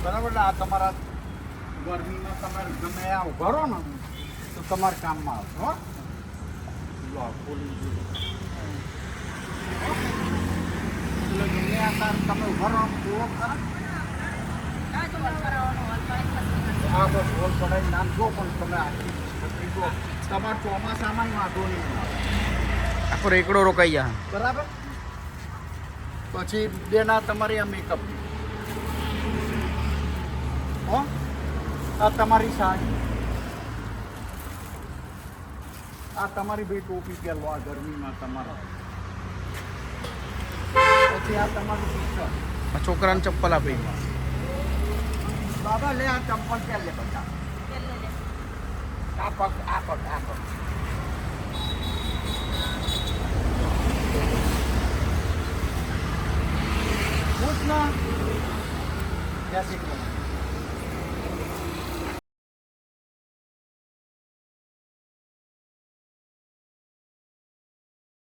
બરાબર ને? આ તમારા ગરમીમાં તમારે ગમે આ ઉભા રહો ને તો તમારે કામમાં આવશે. હો લો બોલી એટલે ગમે આ તાર તમે ઉભા રહો જુઓ ખરા. હા બસ હોલ પડાવી નામ જો પણ તમે આખી છત્રી જો તમારે ચોમાસામાં વાંધો નહીં આવે. આખો રેકડો રોકાઈ જાય. બરાબર. પછી બેના તમારી આ મેકઅપ, હો આ તમારી સાડી, આ તમારી બે ટોપી પહેરવો આ ગરમીમાં તમારા, પછી આ તમારું ટી-શર્ટ. આ છોકરાને ચપ્પલ આપી. બાબા લે આ ચંપલ પહેર લે બધા. આ પગ આ પગ આ પગ. પૂછ ના. જય શ્રી કૃષ્ણ.